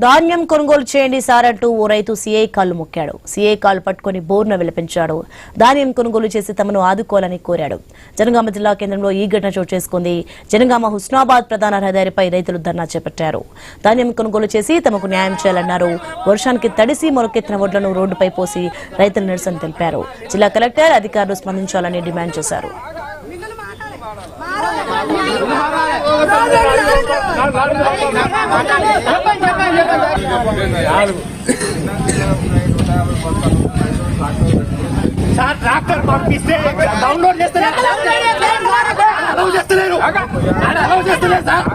ధాన్యం కొనుగోలు చేయండి సార్ అంటూ ఓ రైతు సీఐ కాళ్లు మొక్కాడు. సీఐ కాళ్లు పట్టుకుని బోర్న విలపించాడు. ధాన్యం కొనుగోలు చేసి తమను ఆదుకోవాలని కోరాడు. జనగామ జిల్లా కేంద్రంలో ఈ ఘటన చోటు చేసుకుంది. జనగామ హుస్నాబాద్ ప్రధాన రహదారిపై రైతులు ధర్నా చేపట్టారు. ధాన్యం కొనుగోలు చేసి తమకు న్యాయం చేయాలన్నారు. వర్షానికి తడిసి మొలకెత్తిన వడ్లను రోడ్డుపై పోసి రైతులు నిరసన తెలిపారు. జిల్లా కలెక్టర్ అధికారులు స్పందించాలని డిమాండ్ చేశారు. సార్ ట్రాక్టర్ పంపిస్తే డౌన్లోడ్ చేస్తలేరు సార్.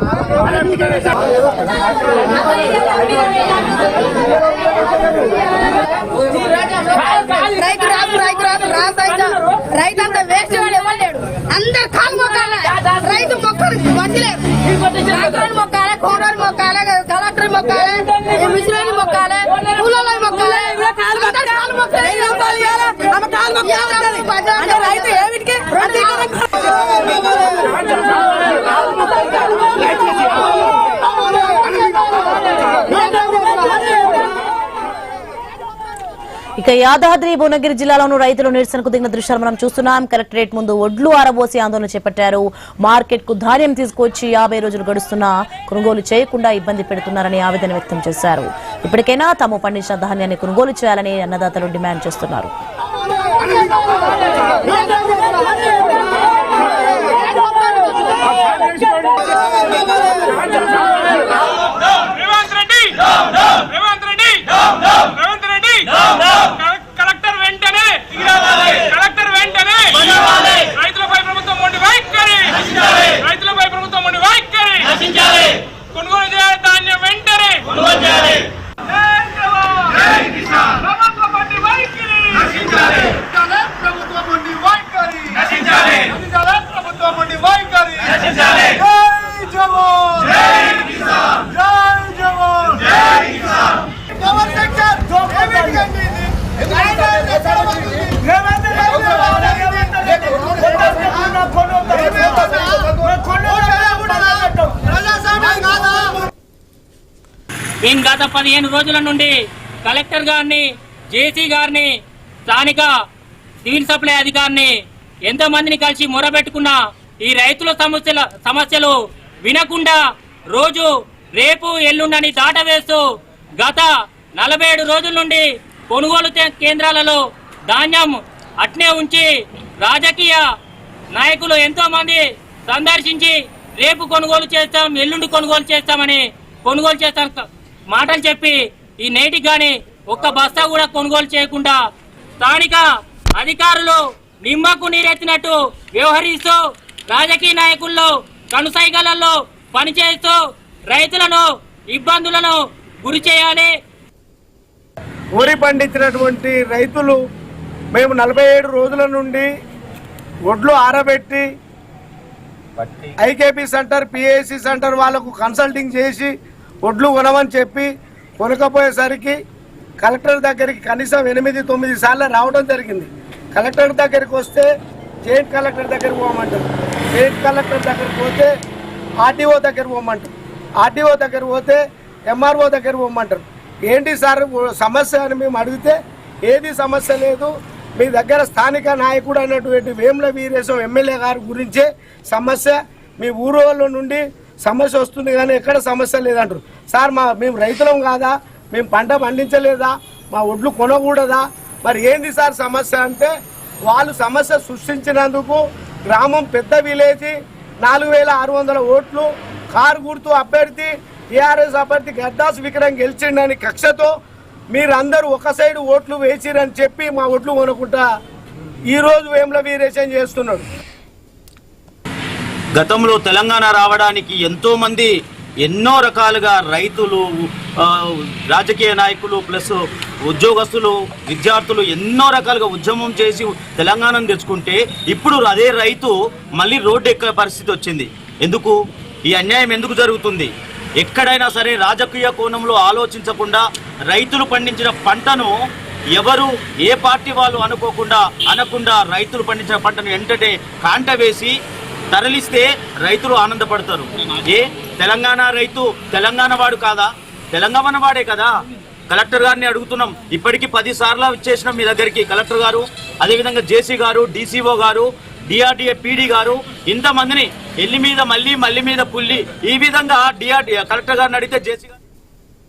రైతు అంతా వేస్ట్ ఇవ్వలేడు. అందరు కాలు మొక్కాలి. రైతు మొక్కలు వదిలేదు. ట్రాక్టర్ మొక్కాలి, కోడలు మొక్కాలి, కలెక్టర్ మొక్కాలి, మిషన్ మొక్కాలి, కూలలో మొక్కాలి. రైతు ఏమిటికి ఇక యాదాద్రి భువనగిరి జిల్లాలోనూ రైతులు నిరసనకు దిగిన దృశ్యాలు మనం చూస్తున్నాం. కలెక్టరేట్ ముందు ఒడ్లు ఆరబోసి ఆందోళన చేపట్టారు. మార్కెట్ కు ధాన్యం తీసుకొచ్చి 50 రోజులు గడుస్తున్నా కొనుగోలు చేయకుండా ఇబ్బంది పెడుతున్నారని ఆవేదన వ్యక్తం చేశారు. ఇప్పటికైనా తాము పండించిన ధాన్యాన్ని కొనుగోలు చేయాలని అన్నదాతలు డిమాండ్ చేస్తున్నారు. మేము గత 15 రోజుల నుండి కలెక్టర్ గారిని, జేసీ గారిని, స్థానిక సివిల్ సప్లై అధికారిని ఎంతమందిని కలిసి మొరబెట్టుకున్నా ఈ రైతుల సమస్యలు వినకుండా రోజు రేపు ఎల్లుండని దాటవేస్తూ గత 47 రోజుల నుండి కొనుగోలు కేంద్రాలలో ధాన్యం అట్నే ఉంచి రాజకీయ నాయకులు ఎంతో మంది సందర్శించి రేపు కొనుగోలు చేస్తాం, ఎల్లుండి కొనుగోలు చేస్తామని కొనుగోలు చేస్తాం మాటలు చెప్పి ఈ నేటికి గాని ఒక్క బస్తా కూడా కొనుగోలు చేయకుండా స్థానిక అధికారులు నిమ్మకు నీరెత్తినట్టు వ్యవహరిస్తూ రాజకీయ నాయకుల్లో కనుసైగలలో పనిచేస్తూ రైతులను ఇబ్బందులను గురి చేయాలి. వరి పండించినటువంటి రైతులు మేము 47 రోజుల నుండి ఒడ్లు ఆరబెట్టి ఐకేపీ సెంటర్, పిఏసి సెంటర్ వాళ్ళకు కన్సల్టింగ్ చేసి ఒడ్లు కొనమని చెప్పి కొనకపోయేసరికి కలెక్టర్ దగ్గరికి కనీసం 8-9 సార్లు రావడం జరిగింది. కలెక్టర్ దగ్గరికి వస్తే జాయింట్ కలెక్టర్ దగ్గరికి పోమంటారు, జాయింట్ కలెక్టర్ దగ్గరికి పోతే ఆర్టీఓ దగ్గర పోమంటారు, ఆర్టీఓ దగ్గర పోతే ఎంఆర్ఓ దగ్గర పోమంటారు. ఏంటి సార్ సమస్య అని మేము అడిగితే ఏది సమస్య లేదు, మీ దగ్గర స్థానిక నాయకుడు అయినటువంటి వేముల వీరేశం ఎమ్మెల్యే గారి గురించే సమస్య, మీ ఊరోళ్ళ నుండి సమస్య వస్తుంది కానీ ఎక్కడ సమస్య లేదంటారు. సార్ మేము రైతులం కాదా, మేము పంట పండించలేదా, మా ఒడ్లు కొనకూడదా, మరి ఏంది సార్ సమస్య అంటే వాళ్ళు సమస్య సృష్టించినందుకు గ్రామం పెద్ద విలేజ్ 4600 ఓట్లు కారు గుర్తు అభ్యర్థి టీఆర్ఎస్ అభ్యర్థి గద్దాస్ విక్రమ్ గెలిచిండని కక్షతో మీరందరూ ఒక సైడ్ ఓట్లు వేసిరని చెప్పి మా ఓట్లు కొనుక్కుంటా ఈరోజు వేముల వీరేశం చేస్తున్నాడు. గతంలో తెలంగాణ రావడానికి ఎంతో మంది ఎన్నో రకాలుగా రైతులు, రాజకీయ నాయకులు ప్లస్ ఉద్యోగస్తులు, విద్యార్థులు ఎన్నో రకాలుగా ఉద్యమం చేసి తెలంగాణను తెచ్చుకుంటే ఇప్పుడు అదే రైతు మళ్ళీ రోడ్డు ఎక్కే పరిస్థితి వచ్చింది. ఎందుకు ఈ అన్యాయం ఎందుకు జరుగుతుంది? ఎక్కడైనా సరే రాజకీయ కోణంలో ఆలోచించకుండా రైతులు పండించిన పంటను ఎవరు ఏ పార్టీ వాళ్ళు అనకుండా రైతులు పండించిన పంటను వెంటనే కాంట వేసి తరలిస్తే రైతులు ఆనందపడతారు. ఏ తెలంగాణ రైతు తెలంగాణ వాడు కాదా? తెలంగాణ వాడే కదా. కలెక్టర్ గారిని అడుగుతున్నాం, ఇప్పటికీ 10 సార్లు ఇచ్చేసినాం మీ దగ్గరికి. కలెక్టర్ గారు, అదేవిధంగా జేసీ గారు, డీసీఓ గారు, డిఆర్డీఏ పీడీ గారు, ఇంతమందిని ఎల్లి మీద మళ్ళీ మీద పుల్లి ఈ విధంగా కలెక్టర్ గారిని అడిగితే జేసీ గారు